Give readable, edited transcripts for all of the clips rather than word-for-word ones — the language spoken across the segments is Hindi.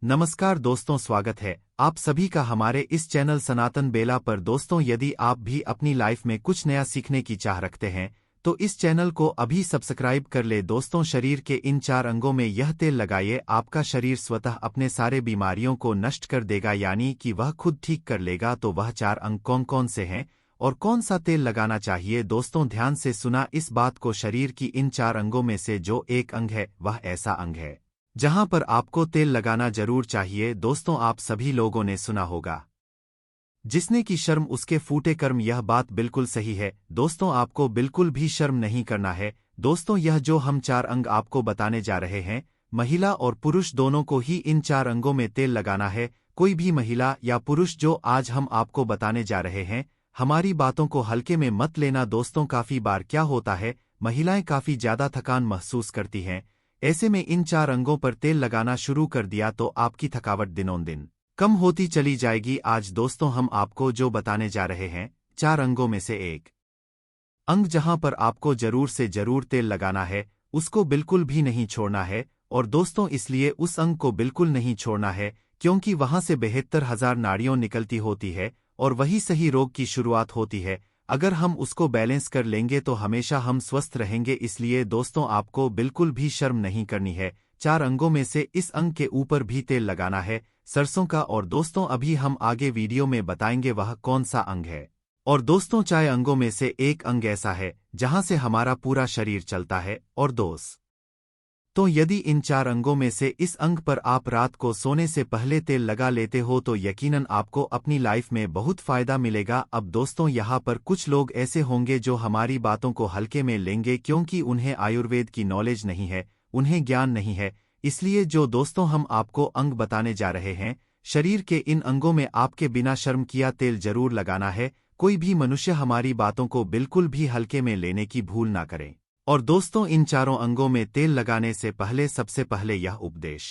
नमस्कार दोस्तों, स्वागत है आप सभी का हमारे इस चैनल सनातन बेला पर। दोस्तों, यदि आप भी अपनी लाइफ में कुछ नया सीखने की चाह रखते हैं तो इस चैनल को अभी सब्सक्राइब कर ले। दोस्तों, शरीर के इन 4 अंगों में यह तेल लगाइए, आपका शरीर स्वतः अपने सारे बीमारियों को नष्ट कर देगा, यानी कि वह खुद ठीक कर लेगा। तो वह 4 अंग कौन कौन से हैं और कौन सा तेल लगाना चाहिए? दोस्तों, ध्यान से सुना इस बात को। शरीर की इन 4 अंगों में से जो एक अंग है वह ऐसा अंग है जहां पर आपको तेल लगाना जरूर चाहिए। दोस्तों, आप सभी लोगों ने सुना होगा, जिसने की शर्म उसके फूटे कर्म। यह बात बिल्कुल सही है दोस्तों, आपको बिल्कुल भी शर्म नहीं करना है। दोस्तों, यह जो हम 4 अंग आपको बताने जा रहे हैं, महिला और पुरुष दोनों को ही इन 4 अंगों में तेल लगाना है। कोई भी महिला या पुरुष जो आज हम आपको बताने जा रहे हैं, हमारी बातों को हल्के में मत लेना। दोस्तों, काफी बार क्या होता है, महिलाएं काफी ज्यादा थकान महसूस करती हैं। ऐसे में इन 4 अंगों पर तेल लगाना शुरू कर दिया तो आपकी थकावट दिनों दिन कम होती चली जाएगी। आज दोस्तों हम आपको जो बताने जा रहे हैं, 4 अंगों में से एक अंग जहां पर आपको जरूर से जरूर तेल लगाना है, उसको बिल्कुल भी नहीं छोड़ना है। और दोस्तों, इसलिए उस अंग को बिल्कुल नहीं छोड़ना है क्योंकि वहां से 72,000 नाड़ियां निकलती होती है और वही सही रोग की शुरुआत होती है। अगर हम उसको बैलेंस कर लेंगे तो हमेशा हम स्वस्थ रहेंगे। इसलिए दोस्तों, आपको बिल्कुल भी शर्म नहीं करनी है। 4 अंगों में से इस अंग के ऊपर भी तेल लगाना है, सरसों का। और दोस्तों, अभी हम आगे वीडियो में बताएंगे वह कौन सा अंग है। और दोस्तों, 4 अंगों में से एक अंग ऐसा है जहां से हमारा पूरा शरीर चलता है। और तो यदि इन 4 अंगों में से इस अंग पर आप रात को सोने से पहले तेल लगा लेते हो तो यकीनन आपको अपनी लाइफ में बहुत फायदा मिलेगा। अब दोस्तों, यहाँ पर कुछ लोग ऐसे होंगे जो हमारी बातों को हल्के में लेंगे क्योंकि उन्हें आयुर्वेद की नॉलेज नहीं है, उन्हें ज्ञान नहीं है। इसलिए जो दोस्तों हम आपको अंग बताने जा रहे हैं, शरीर के इन अंगों में आपके बिना शर्म किया तेल जरूर लगाना है। कोई भी मनुष्य हमारी बातों को बिल्कुल भी हल्के में लेने की भूल ना करे। और दोस्तों, इन 4 अंगों में तेल लगाने से पहले सबसे पहले यह उपदेश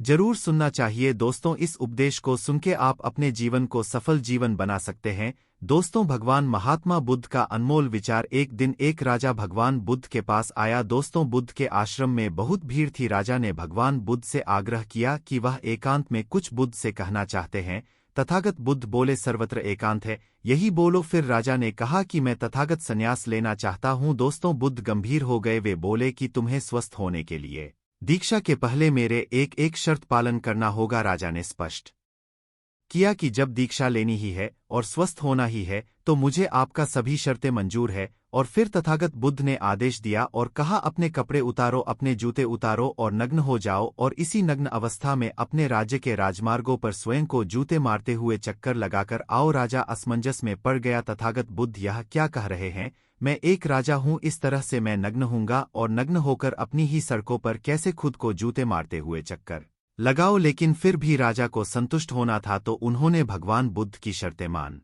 जरूर सुनना चाहिए। दोस्तों, इस उपदेश को सुनके आप अपने जीवन को सफल जीवन बना सकते हैं। दोस्तों, भगवान महात्मा बुद्ध का अनमोल विचार। एक दिन एक राजा भगवान बुद्ध के पास आया। दोस्तों, बुद्ध के आश्रम में बहुत भीड़ थी। राजा ने भगवान बुद्ध से आग्रह किया कि वह एकांत में कुछ बुद्ध से कहना चाहते हैं। तथागत बुद्ध बोले, सर्वत्र एकांत है, यही बोलो। फिर राजा ने कहा कि मैं तथागत संन्यास लेना चाहता हूं। दोस्तों, बुद्ध गंभीर हो गए। वे बोले कि तुम्हें स्वस्थ होने के लिए दीक्षा के पहले मेरे एक एक शर्त पालन करना होगा। राजा ने स्पष्ट किया कि जब दीक्षा लेनी ही है और स्वस्थ होना ही है तो मुझे आपका सभी शर्तें मंजूर है। और फिर तथागत बुद्ध ने आदेश दिया और कहा, अपने कपड़े उतारो, अपने जूते उतारो और नग्न हो जाओ। और इसी नग्न अवस्था में अपने राज्य के राजमार्गों पर स्वयं को जूते मारते हुए चक्कर लगाकर आओ। राजा असमंजस में पड़ गया। तथागत बुद्ध यह क्या कह रहे हैं? मैं एक राजा हूं, इस तरह से मैं नग्न हूंगा और नग्न होकर अपनी ही सड़कों पर कैसे खुद को जूते मारते हुए चक्कर लगाओ? लेकिन फिर भी राजा को संतुष्ट होना था तो उन्होंने भगवान बुद्ध की शर्तें मान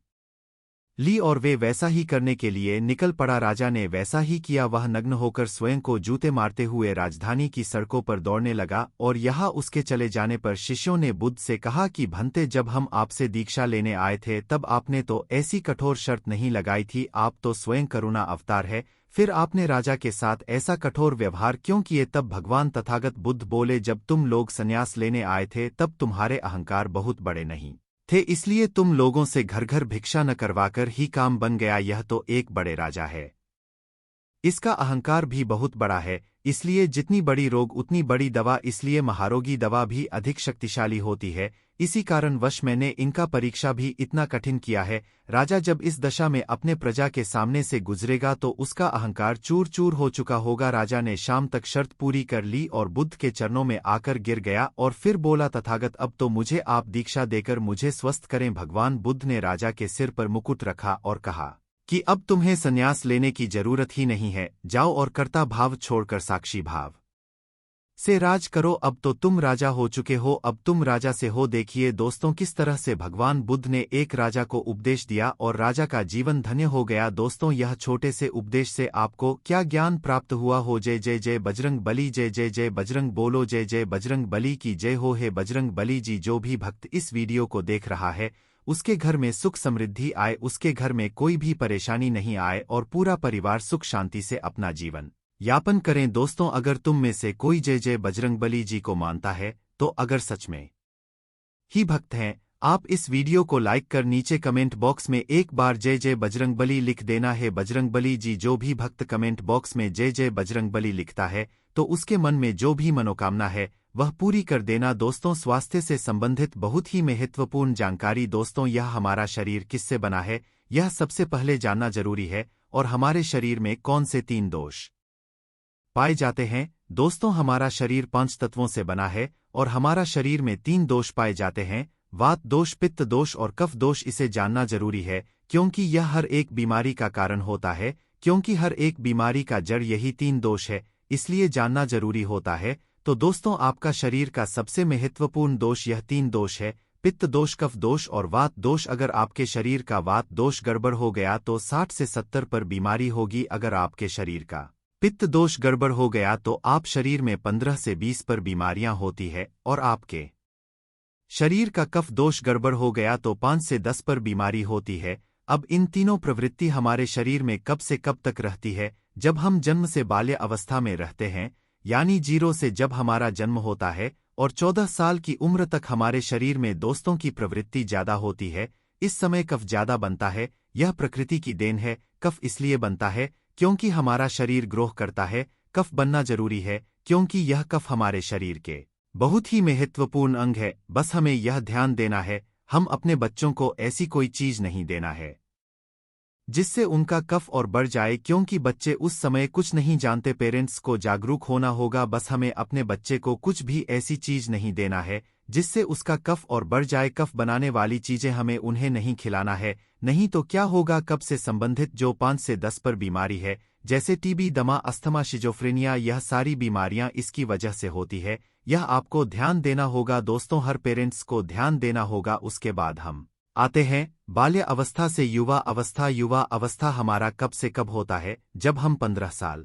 ली और वे वैसा ही करने के लिए निकल पड़ा। राजा ने वैसा ही किया। वह नग्न होकर स्वयं को जूते मारते हुए राजधानी की सड़कों पर दौड़ने लगा। और यहाँ उसके चले जाने पर शिष्यों ने बुद्ध से कहा कि भंते, जब हम आपसे दीक्षा लेने आए थे तब आपने तो ऐसी कठोर शर्त नहीं लगाई थी। आप तो स्वयं करुणा अवतार है, फिर आपने राजा के साथ ऐसा कठोर व्यवहार क्यों किए? तब भगवान तथागत बुद्ध बोले, जब तुम लोग संन्यास लेने आए थे तब तुम्हारे अहंकार बहुत बड़े नहीं थे, इसलिए तुम लोगों से घर घर भिक्षा न करवाकर ही काम बन गया। यह तो एक बड़े राजा है, इसका अहंकार भी बहुत बड़ा है। इसलिए जितनी बड़ी रोग उतनी बड़ी दवा, इसलिए महारोगी दवा भी अधिक शक्तिशाली होती है। इसी कारणवश मैंने इनका परीक्षा भी इतना कठिन किया है। राजा जब इस दशा में अपने प्रजा के सामने से गुजरेगा तो उसका अहंकार चूर चूर हो चुका होगा। राजा ने शाम तक शर्त पूरी कर ली और बुद्ध के चरणों में आकर गिर गया और फिर बोला, तथागत, अब तो मुझे आप दीक्षा देकर मुझे स्वस्थ करें। भगवान बुद्ध ने राजा के सिर पर मुकुट रखा और कहा कि अब तुम्हें संन्यास लेने की जरूरत ही नहीं है, जाओ और कर्ता भाव छोड़कर साक्षी भाव से राज करो। अब तो तुम राजा हो चुके हो, अब तुम राजा से हो। देखिए दोस्तों, किस तरह से भगवान बुद्ध ने एक राजा को उपदेश दिया और राजा का जीवन धन्य हो गया। दोस्तों, यह छोटे से उपदेश से आपको क्या ज्ञान प्राप्त हुआ हो? जय जय जय बजरंग बली, जय जय जय बजरंग बोलो, जय जय बजरंग बली की जय हो। हे बजरंग बली जी, जो भी भक्त इस वीडियो को देख रहा है उसके घर में सुख समृद्धि आए, उसके घर में कोई भी परेशानी नहीं आए और पूरा परिवार सुख शांति से अपना जीवन यापन करें। दोस्तों, अगर तुम में से कोई जय जय बजरंगबली जी को मानता है तो अगर सच में ही भक्त हैं आप, इस वीडियो को लाइक कर नीचे कमेंट बॉक्स में एक बार जय जय बजरंगबली लिख देना है। बजरंगबली जी, जो भी भक्त कमेंट बॉक्स में जय जय बजरंगबली लिखता है तो उसके मन में जो भी मनोकामना है वह पूरी कर देना। दोस्तों, स्वास्थ्य से संबंधित बहुत ही महत्वपूर्ण जानकारी। दोस्तों, यह हमारा शरीर किससे बना है यह सबसे पहले जानना जरूरी है। और हमारे शरीर में कौन से 3 दोष पाए जाते हैं। दोस्तों, हमारा शरीर 5 तत्वों से बना है और हमारा शरीर में 3 दोष पाए जाते हैं, वात दोष, पित्त दोष और कफ दोष। इसे जानना जरूरी है क्योंकि यह हर एक बीमारी का कारण होता है, क्योंकि हर एक बीमारी का जड़ यही 3 दोष है, इसलिए जानना जरूरी होता है। तो दोस्तों, आपका शरीर का सबसे महत्वपूर्ण दोष यह 3 दोष है, पित्त दोष, कफ दोष और वात दोष। अगर आपके शरीर का वात दोष गड़बड़ हो गया तो 60 से 70 पर बीमारी होगी। अगर आपके शरीर का पित्त दोष गड़बड़ हो गया तो आप शरीर में 15 से 20 पर बीमारियां होती है और आपके शरीर का कफ दोष गड़बड़ हो गया तो 5 से 10 पर बीमारी होती है। अब इन तीनों प्रवृत्ति हमारे शरीर में कब से कब तक रहती है? जब हम जन्म से बाल्य अवस्था में रहते हैं, यानी 0 से जब हमारा जन्म होता है और 14 साल की उम्र तक हमारे शरीर में दोस्तों की प्रवृत्ति ज्यादा होती है। इस समय कफ ज्यादा बनता है, यह प्रकृति की देन है। कफ इसलिए बनता है क्योंकि हमारा शरीर ग्रोह करता है। कफ बनना जरूरी है क्योंकि यह कफ हमारे शरीर के बहुत ही महत्वपूर्ण अंग है। बस हमें यह ध्यान देना है, हम अपने बच्चों को ऐसी कोई चीज नहीं देना है जिससे उनका कफ और बढ़ जाए, क्योंकि बच्चे उस समय कुछ नहीं जानते। पेरेंट्स को जागरूक होना होगा। बस हमें अपने बच्चे को कुछ भी ऐसी चीज नहीं देना है जिससे उसका कफ और बढ़ जाए। कफ बनाने वाली चीजें हमें उन्हें नहीं खिलाना है, नहीं तो क्या होगा, कफ से संबंधित जो 5 से 10 पर बीमारी है, जैसे टीबी, दमा, अस्थमा, शिजोफ्रेनिया, यह सारी बीमारियां इसकी वजह से होती है। यह आपको ध्यान देना होगा। दोस्तों, हर पेरेंट्स को ध्यान देना होगा। उसके बाद हम आते हैं बाल्य अवस्था से युवा अवस्था। युवा अवस्था हमारा कब से कब होता है? जब हम 15 साल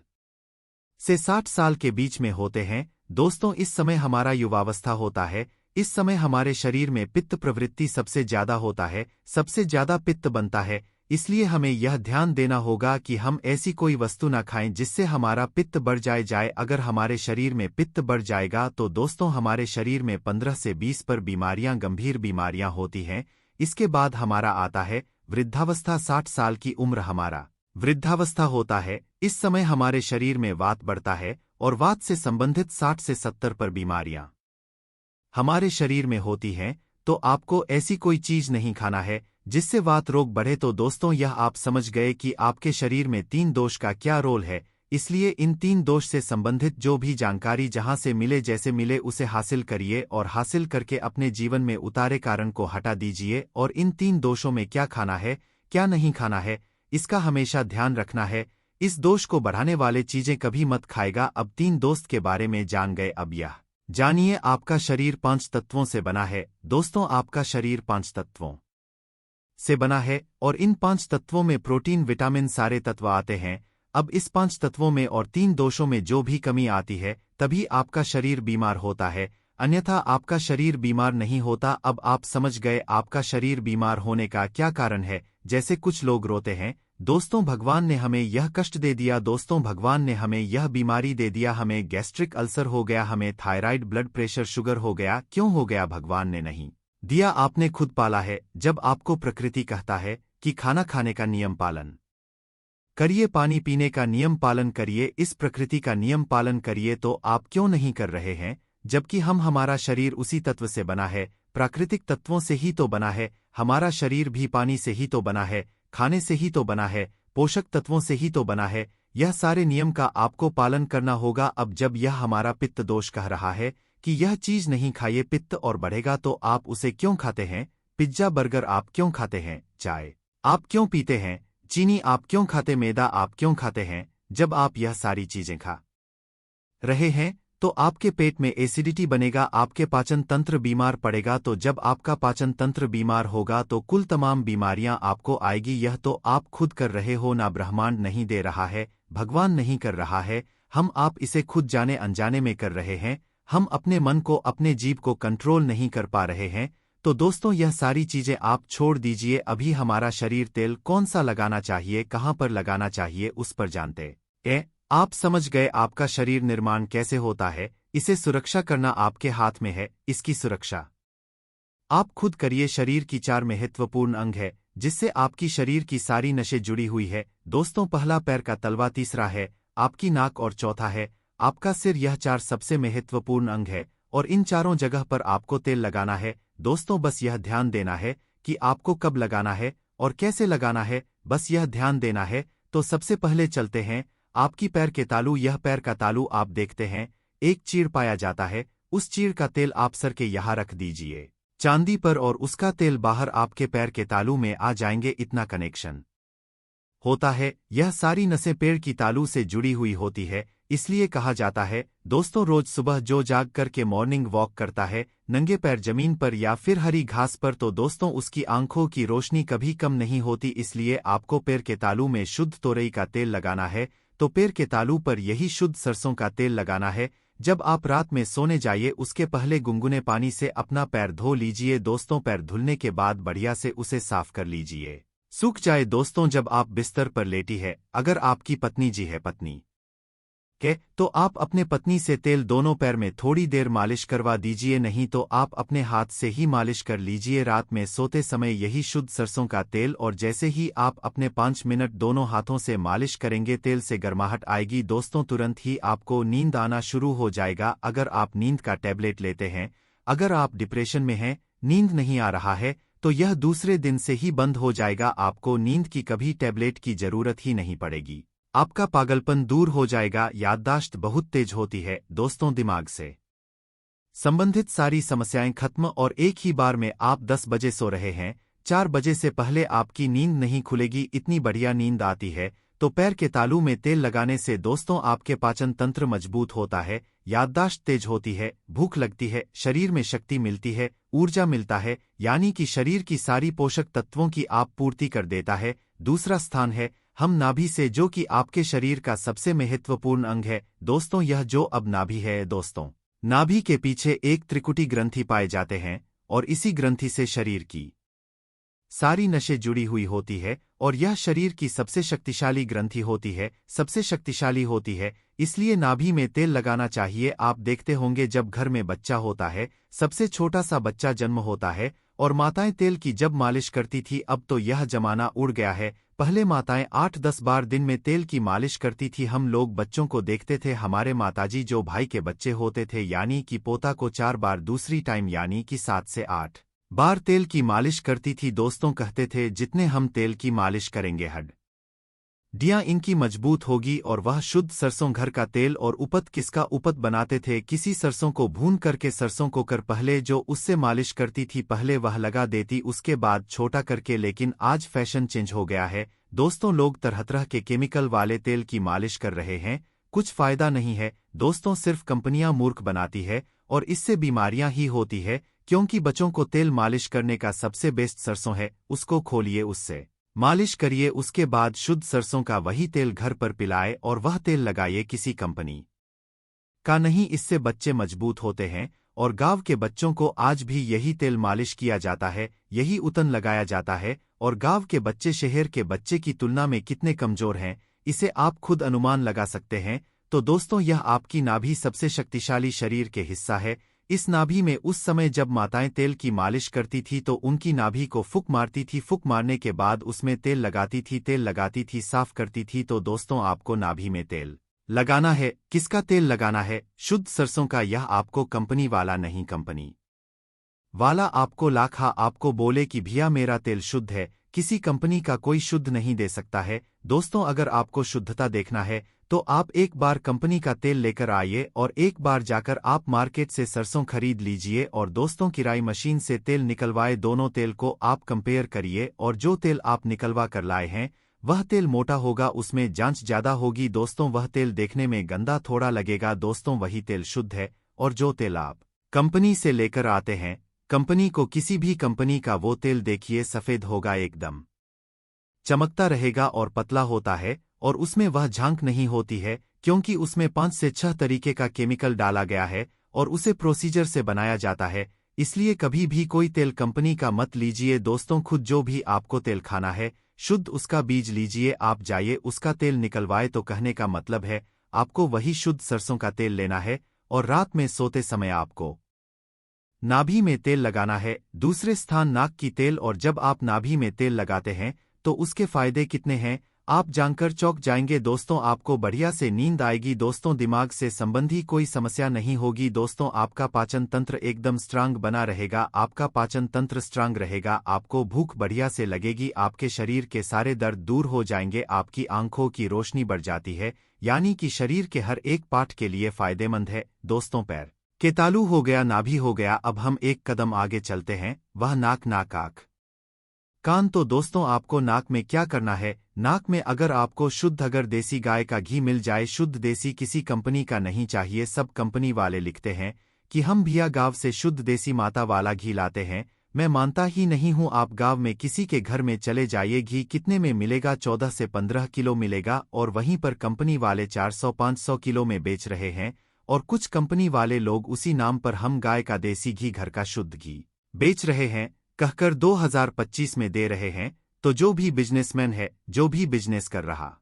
से 60 साल के बीच में होते हैं। दोस्तों, इस समय हमारा युवावस्था होता है। इस समय हमारे शरीर में पित्त प्रवृत्ति सबसे ज्यादा होता है, सबसे ज्यादा पित्त बनता है। इसलिए हमें यह ध्यान देना होगा कि हम ऐसी कोई वस्तु न खाएं जिससे हमारा पित्त बढ़ जाए। अगर हमारे शरीर में पित्त बढ़ जाएगा तो दोस्तों हमारे शरीर में 15 से 20 पर बीमारियां, गंभीर बीमारियां होती हैं। इसके बाद हमारा आता है वृद्धावस्था। 60 साल की उम्र हमारा वृद्धावस्था होता है। इस समय हमारे शरीर में वात बढ़ता है और वात से संबंधित 60 से 70 पर बीमारियां हमारे शरीर में होती हैं। तो आपको ऐसी कोई चीज नहीं खाना है जिससे वात रोग बढ़े। तो दोस्तों, यह आप समझ गए कि आपके शरीर में 3 दोष का क्या रोल है। इसलिए इन 3 दोष से संबंधित जो भी जानकारी जहां से मिले, जैसे मिले, उसे हासिल करिए और हासिल करके अपने जीवन में उतारे, कारण को हटा दीजिए। और इन 3 दोषों में क्या खाना है, क्या नहीं खाना है, इसका हमेशा ध्यान रखना है। इस दोष को बढ़ाने वाले चीजें कभी मत खाएगा। अब 3 दोस्त के बारे में जान गए, अब यह जानिए आपका शरीर 5 तत्वों से बना है। दोस्तों, आपका शरीर 5 तत्वों से बना है और इन 5 तत्वों में प्रोटीन, विटामिन, सारे तत्व आते हैं। अब इस 5 तत्वों में और 3 दोषों में जो भी कमी आती है तभी आपका शरीर बीमार होता है, अन्यथा आपका शरीर बीमार नहीं होता। अब आप समझ गए आपका शरीर बीमार होने का क्या कारण है। जैसे कुछ लोग रोते हैं, दोस्तों भगवान ने हमें यह कष्ट दे दिया, दोस्तों भगवान ने हमें यह बीमारी दे दिया, हमें गैस्ट्रिक अल्सर हो गया, हमें थायराइड, ब्लड प्रेशर, शुगर हो गया। क्यों हो गया? भगवान ने नहीं दिया, आपने खुद पाला है। जब आपको प्रकृति कहता है कि खाना खाने का नियम पालन करिए, पानी पीने का नियम पालन करिए, इस प्रकृति का नियम पालन करिए, तो आप क्यों नहीं कर रहे हैं? जबकि हमारा शरीर उसी तत्व से बना है, प्राकृतिक तत्वों से ही तो बना है। हमारा शरीर भी पानी से ही तो बना है, खाने से ही तो बना है, पोषक तत्वों से ही तो बना है। यह सारे नियम का आपको पालन करना होगा। अब जब यह हमारा पित्त दोष कह रहा है कि यह चीज नहीं खाइए, पित्त और बढ़ेगा, तो आप उसे क्यों खाते हैं? पिज्जा, बर्गर आप क्यों खाते हैं? चाय आप क्यों पीते हैं? चीनी आप क्यों खाते? मैदा आप क्यों खाते हैं? जब आप यह सारी चीजें खा रहे हैं तो आपके पेट में एसिडिटी बनेगा, आपके पाचन तंत्र बीमार पड़ेगा। तो जब आपका पाचन तंत्र बीमार होगा तो कुल तमाम बीमारियां आपको आएगी। यह तो आप खुद कर रहे हो, ना ब्रह्मांड नहीं दे रहा है, भगवान नहीं कर रहा है, हम आप इसे खुद जाने अनजाने में कर रहे हैं। हम अपने मन को, अपने जीव को कंट्रोल नहीं कर पा रहे हैं। तो दोस्तों, यह सारी चीजें आप छोड़ दीजिए। अभी हमारा शरीर तेल कौन सा लगाना चाहिए, कहां पर लगाना चाहिए, उस पर जानते हैं। आप समझ गए आपका शरीर निर्माण कैसे होता है। इसे सुरक्षा करना आपके हाथ में है। इसकी सुरक्षा आप खुद करिए। शरीर की 4 महत्वपूर्ण अंग है जिससे आपकी शरीर की सारी नसें जुड़ी हुई है दोस्तों। पहला पैर का तलवा, तीसरा है आपकी नाक और चौथा है आपका सिर। यह 4 सबसे महत्वपूर्ण अंग है और इन चारों जगह पर आपको तेल लगाना है दोस्तों। बस यह ध्यान देना है कि आपको कब लगाना है और कैसे लगाना है, बस यह ध्यान देना है। तो सबसे पहले चलते हैं आपकी पैर के तालू। यह पैर का तालू आप देखते हैं एक चीड़ पाया जाता है। उस चीड़ का तेल आप सर के यहाँ रख दीजिए चांदी पर और उसका तेल बाहर आपके पैर के तालू में आ जाएंगे। इतना कनेक्शन होता है। यह सारी नसें पेड़ की तालू से जुड़ी हुई होती है। इसलिए कहा जाता है दोस्तों, रोज सुबह जो जाग करके मॉर्निंग वॉक करता है नंगे पैर जमीन पर या फिर हरी घास पर, तो दोस्तों उसकी आंखों की रोशनी कभी कम नहीं होती। इसलिए आपको पैर के तालू में शुद्ध तोरई का तेल लगाना है। तो पैर के तालू पर यही शुद्ध सरसों का तेल लगाना है। जब आप रात में सोने जाइए उसके पहले गुनगुने पानी से अपना पैर धो लीजिए दोस्तों। पैर धुलने के बाद बढ़िया से उसे साफ कर लीजिए, सूख जाए दोस्तों। जब आप बिस्तर पर लेटी है, अगर आपकी पत्नी जी है पत्नी के, तो आप अपने पत्नी से तेल दोनों पैर में थोड़ी देर मालिश करवा दीजिए, नहीं तो आप अपने हाथ से ही मालिश कर लीजिए रात में सोते समय यही शुद्ध सरसों का तेल। और जैसे ही आप अपने 5 मिनट दोनों हाथों से मालिश करेंगे तेल से गर्माहट आएगी दोस्तों, तुरंत ही आपको नींद आना शुरू हो जाएगा। अगर आप नींद का टैबलेट लेते हैं, अगर आप डिप्रेशन में हैं, नींद नहीं आ रहा है, तो यह दूसरे दिन से ही बंद हो जाएगा। आपको नींद की कभी टैबलेट की जरूरत ही नहीं पड़ेगी। आपका पागलपन दूर हो जाएगा। याददाश्त बहुत तेज होती है दोस्तों, दिमाग से संबंधित सारी समस्याएं खत्म। और एक ही बार में आप 10 बजे सो रहे हैं, 4 बजे से पहले आपकी नींद नहीं खुलेगी, इतनी बढ़िया नींद आती है। तो पैर के तालू में तेल लगाने से दोस्तों आपके पाचन तंत्र मजबूत होता है, याददाश्त तेज होती है, भूख लगती है, शरीर में शक्ति मिलती है, ऊर्जा मिलता है, यानी कि शरीर की सारी पोषक तत्वों की आप पूर्ति कर देता है। दूसरा स्थान है हम नाभि से, जो कि आपके शरीर का सबसे महत्वपूर्ण अंग है दोस्तों। यह जो अब नाभि है दोस्तों, नाभि के पीछे एक त्रिकुटी ग्रंथि पाए जाते हैं और इसी ग्रंथि से शरीर की सारी नसें जुड़ी हुई होती है और यह शरीर की सबसे शक्तिशाली ग्रंथि होती है, सबसे शक्तिशाली होती है। इसलिए नाभि में तेल लगाना चाहिए। आप देखते होंगे जब घर में बच्चा होता है, सबसे छोटा सा बच्चा जन्म होता है और माताएं तेल की जब मालिश करती थी, अब तो यह जमाना उड़ गया है। पहले माताएं 8-10 बार दिन में तेल की मालिश करती थी। हम लोग बच्चों को देखते थे, हमारे माताजी जो भाई के बच्चे होते थे यानी कि पोता को 4 बार दूसरी टाइम यानी कि 7 से 8 बार तेल की मालिश करती थी दोस्तों। कहते थे जितने हम तेल की मालिश करेंगे हड्डियां इनकी मजबूत होगी। और वह शुद्ध सरसों घर का तेल। और उपत किसका उपत बनाते थे, किसी सरसों को भून करके सरसों को कर पहले जो उससे मालिश करती थी पहले वह लगा देती, उसके बाद छोटा करके। लेकिन आज फैशन चेंज हो गया है दोस्तों, लोग तरह तरह के केमिकल वाले तेल की मालिश कर रहे हैं। कुछ फायदा नहीं है दोस्तों, सिर्फ कंपनियां मूर्ख बनाती है और इससे बीमारियां ही होती है। क्योंकि बच्चों को तेल मालिश करने का सबसे बेस्ट सरसों है, उसको खोलिए, उससे मालिश करिए, उसके बाद शुद्ध सरसों का वही तेल घर पर पिलाए और वह तेल लगाइए, किसी कंपनी का नहीं। इससे बच्चे मजबूत होते हैं। और गांव के बच्चों को आज भी यही तेल मालिश किया जाता है, यही उतन लगाया जाता है। और गांव के बच्चे शहर के बच्चे की तुलना में कितने कमजोर हैं, इसे आप खुद अनुमान लगा सकते हैं। तो दोस्तों, यह आपकी नाभि सबसे शक्तिशाली शरीर के हिस्सा है। इस नाभि में उस समय जब माताएं तेल की मालिश करती थी तो उनकी नाभि को फूंक मारती थी, फूंक मारने के बाद उसमें तेल लगाती थी, तेल लगाती थी, साफ करती थी। तो दोस्तों, आपको नाभि में तेल लगाना है। किसका तेल लगाना है? शुद्ध सरसों का। यह आपको कंपनी वाला नहीं, कंपनी वाला आपको लाखा आपको बोले कि भैया मेरा तेल शुद्ध है, किसी कंपनी का कोई शुद्ध नहीं दे सकता है। दोस्तों, अगर आपको शुद्धता देखना है तो आप एक बार कंपनी का तेल लेकर आइए और एक बार जाकर आप मार्केट से सरसों खरीद लीजिए और दोस्तों किराई मशीन से तेल निकलवाए। दोनों तेल को आप कंपेयर करिए और जो तेल आप निकलवा कर लाए हैं वह तेल मोटा होगा, उसमें जांच ज्यादा होगी। दोस्तों, वह तेल देखने में गंदा थोड़ा लगेगा दोस्तों, वही तेल शुद्ध है। और जो तेल आप कंपनी से लेकर आते हैं, कंपनी को किसी भी कंपनी का वो तेल देखिए सफेद होगा, एकदम चमकता रहेगा और पतला होता है और उसमें वह झांक नहीं होती है, क्योंकि उसमें 5 से 6 तरीके का केमिकल डाला गया है और उसे प्रोसीजर से बनाया जाता है। इसलिए कभी भी कोई तेल कंपनी का मत लीजिए दोस्तों। खुद जो भी आपको तेल खाना है शुद्ध उसका बीज लीजिए, आप जाइए उसका तेल निकलवाए। तो कहने का मतलब है आपको वही शुद्ध सरसों का तेल लेना है और रात में सोते समय आपको नाभि में तेल लगाना है। दूसरे स्थान नाक की तेल। और जब आप नाभि में तेल लगाते हैं तो उसके फायदे कितने हैं आप जानकर चौंक जाएंगे दोस्तों। आपको बढ़िया से नींद आएगी दोस्तों, दिमाग से संबंधी कोई समस्या नहीं होगी दोस्तों, आपका पाचन तंत्र एकदम स्ट्रांग बना रहेगा। आपका पाचन तंत्र स्ट्रांग रहेगा, आपको भूख बढ़िया से लगेगी, आपके शरीर के सारे दर्द दूर हो जाएंगे, आपकी आंखों की रोशनी बढ़ जाती है, यानी कि शरीर के हर एक पार्ट के लिए फायदेमंद है दोस्तों। पैर के तालू हो गया, नाभि हो गया, अब हम एक कदम आगे चलते हैं, वह नाक, नाक, आँख, कान। तो दोस्तों आपको नाक में क्या करना है, नाक में अगर आपको शुद्ध अगर देसी गाय का घी मिल जाए, शुद्ध देसी, किसी कंपनी का नहीं चाहिए। सब कंपनी वाले लिखते हैं कि हम भैया गांव से शुद्ध देसी माता वाला घी लाते हैं, मैं मानता ही नहीं हूं। आप गांव में किसी के घर में चले जाइए, घी कितने में मिलेगा, 14 से 15 किलो मिलेगा, और वहीं पर कंपनी वाले 400-500 किलो में बेच रहे हैं। और कुछ कंपनी वाले लोग उसी नाम पर हम गाय का देसी घी, घर का शुद्ध घी बेच रहे हैं कहकर 2025 में दे रहे हैं। तो जो भी बिजनेसमैन है, जो भी बिजनेस कर रहा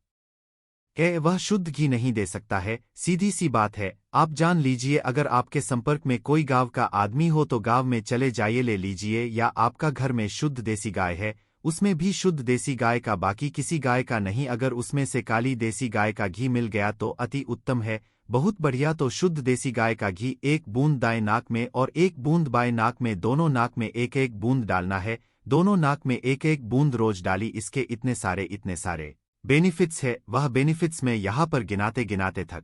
है, वह शुद्ध घी नहीं दे सकता है, सीधी सी बात है। आप जान लीजिए, अगर आपके संपर्क में कोई गांव का आदमी हो तो गांव में चले जाइए, ले लीजिए। या आपका घर में शुद्ध देसी गाय है, उसमें भी शुद्ध देसी गाय का, बाकी किसी गाय का नहीं, अगर उसमें से काली देसी गाय का घी मिल गया तो अति उत्तम है, बहुत बढ़िया। तो शुद्ध देसी गाय का घी एक बूंद दाएं नाक में और एक बूंद बाएं नाक में, दोनों नाक में एक एक बूंद डालना है, दोनों नाक में एक एक बूंद रोज डाली। इसके इतने सारे बेनिफिट्स है, वह बेनिफिट्स में यहाँ पर गिनाते गिनाते थक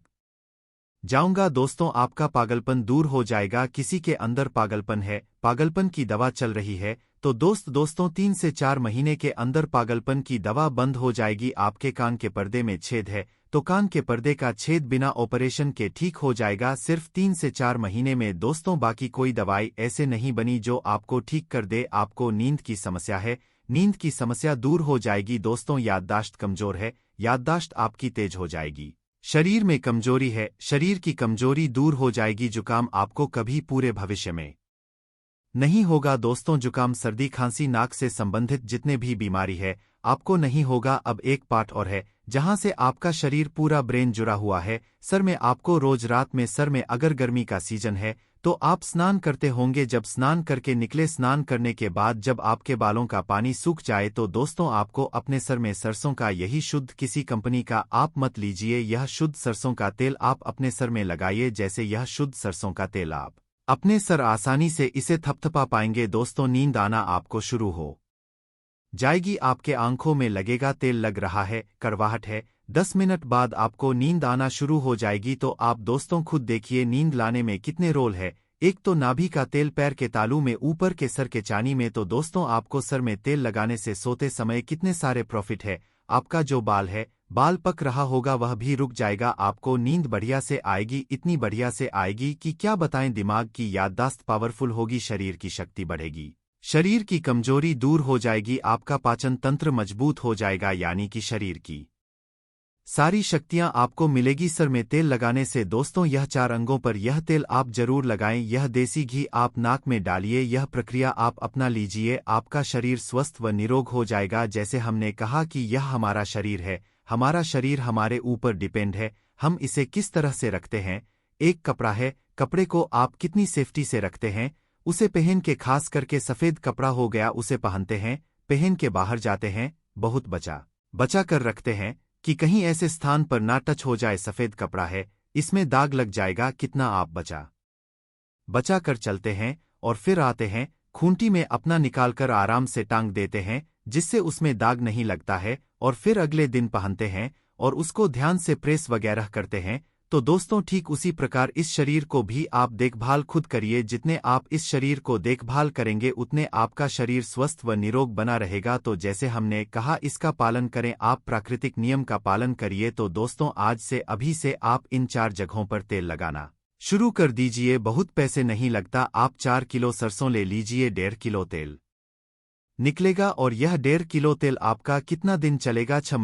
जाऊंगा दोस्तों। आपका पागलपन दूर हो जाएगा, किसी के अंदर पागलपन है, पागलपन की दवा चल रही है तो दोस्तों 3 से 4 महीने के अंदर पागलपन की दवा बंद हो जाएगी। आपके कान के पर्दे में छेद है तो कान के पर्दे का छेद बिना ऑपरेशन के ठीक हो जाएगा, सिर्फ 3 से 4 महीने में दोस्तों। बाकी कोई दवाई ऐसे नहीं बनी जो आपको ठीक कर दे। आपको नींद की समस्या है, नींद की समस्या दूर हो जाएगी दोस्तों। याददाश्त कमजोर है, याददाश्त आपकी तेज हो जाएगी। शरीर में कमजोरी है, शरीर की कमजोरी दूर हो जाएगी। जुकाम आपको कभी पूरे भविष्य में नहीं होगा दोस्तों। जुकाम, सर्दी, खांसी, नाक से संबंधित जितने भी बीमारी है आपको नहीं होगा। अब एक पार्ट और है जहां से आपका शरीर पूरा ब्रेन जुड़ा हुआ है, सर में। आपको रोज रात में सर में, अगर गर्मी का सीजन है तो आप स्नान करते होंगे, जब स्नान करके निकले, स्नान करने के बाद जब आपके बालों का पानी सूख जाए तो दोस्तों आपको अपने सर में सरसों का, यही शुद्ध, किसी कंपनी का आप मत लीजिए, यह शुद्ध सरसों का तेल आप अपने सर में लगाइए। जैसे यह शुद्ध सरसों का तेल आप अपने सर आसानी से इसे थपथपा पाएंगे दोस्तों, नींद आना आपको शुरू हो जाएगी। आपके आंखों में लगेगा तेल लग रहा है, कड़वाहट है, 10 मिनट बाद आपको नींद आना शुरू हो जाएगी। तो आप दोस्तों खुद देखिए नींद लाने में कितने रोल है। एक तो नाभि का तेल, पैर के तालू में, ऊपर के सर के चानी में। तो दोस्तों आपको सर में तेल लगाने से सोते समय कितने सारे प्रॉफिट है। आपका जो बाल है, बाल पक रहा होगा, वह भी रुक जाएगा, आपको नींद बढ़िया से आएगी, इतनी बढ़िया से आएगी कि क्या बताएं। दिमाग की याददाश्त पावरफुल होगी, शरीर की शक्ति बढ़ेगी, शरीर की कमजोरी दूर हो जाएगी, आपका पाचन तंत्र मजबूत हो जाएगा, यानी कि शरीर की सारी शक्तियां आपको मिलेगी सर में तेल लगाने से दोस्तों। यह 4 अंगों पर यह तेल आप जरूर लगाएं। यह देसी घी आप नाक में डालिए, यह प्रक्रिया आप अपना लीजिए, आपका शरीर स्वस्थ व निरोग हो जाएगा। जैसे हमने कहा कि यह हमारा शरीर है, हमारा शरीर हमारे ऊपर डिपेंड है, हम इसे किस तरह से रखते हैं। एक कपड़ा है, कपड़े को आप कितनी सेफ्टी से रखते हैं, उसे पहन के, खास करके सफेद कपड़ा हो गया, उसे पहनते हैं, पहन के बाहर जाते हैं, बहुत बचा कर रखते हैं कि कहीं ऐसे स्थान पर ना टच हो जाए। सफेद कपड़ा है, इसमें दाग लग जाएगा, कितना आप बचा कर चलते हैं। और फिर आते हैं, खूंटी में अपना निकालकर आराम से टांग देते हैं, जिससे उसमें दाग नहीं लगता है। और फिर अगले दिन पहनते हैं और उसको ध्यान से प्रेस वगैरह करते हैं। तो दोस्तों ठीक उसी प्रकार इस शरीर को भी आप देखभाल खुद करिए। जितने आप इस शरीर को देखभाल करेंगे उतने आपका शरीर स्वस्थ व निरोग बना रहेगा। तो जैसे हमने कहा, इसका पालन करें, आप प्राकृतिक नियम का पालन करिए। तो दोस्तों आज से, अभी से आप इन 4 जगहों पर तेल लगाना शुरू कर दीजिए, बहुत पैसे नहीं लगता। आप 4 किलो सरसों ले लीजिए, 1.5 किलो तेल निकलेगा। और यह 1.5 किलो तेल आपका कितना दिन चलेगा, 6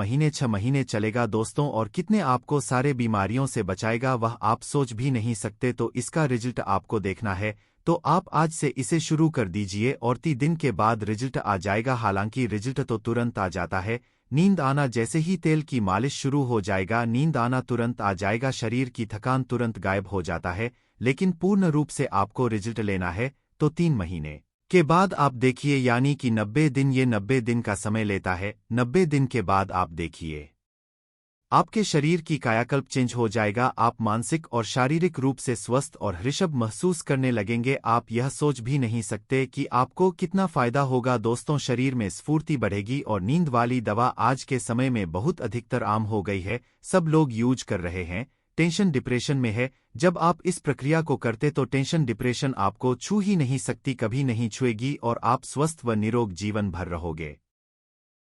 महीने चलेगा दोस्तों। और कितने आपको सारे बीमारियों से बचाएगा, वह आप सोच भी नहीं सकते। तो इसका रिजल्ट आपको देखना है तो आप आज से इसे शुरू कर दीजिए और 30 दिन के बाद रिजल्ट आ जाएगा। हालांकि रिजल्ट तो तुरंत आ जाता है, नींद आना जैसे ही तेल की मालिश शुरू हो जाएगा, नींद आना तुरंत आ जाएगा, शरीर की थकान तुरंत गायब हो जाता है। लेकिन पूर्ण रूप से आपको रिजल्ट लेना है तो 3 महीने के बाद आप देखिए, यानी कि 90 दिन। ये 90 दिन का समय लेता है। 90 दिन के बाद आप देखिए आपके शरीर की कायाकल्प चेंज हो जाएगा। आप मानसिक और शारीरिक रूप से स्वस्थ और हृष्ट महसूस करने लगेंगे। आप यह सोच भी नहीं सकते कि आपको कितना फायदा होगा। दोस्तों, शरीर में स्फूर्ति बढ़ेगी और नींद वाली दवा आज के समय में बहुत अधिकतर आम हो गई है। सब लोग यूज कर रहे हैं। टेंशन डिप्रेशन में है। जब आप इस प्रक्रिया को करते तो टेंशन डिप्रेशन आपको छू ही नहीं सकती, कभी नहीं छुएगी और आप स्वस्थ व निरोग जीवन भर रहोगे।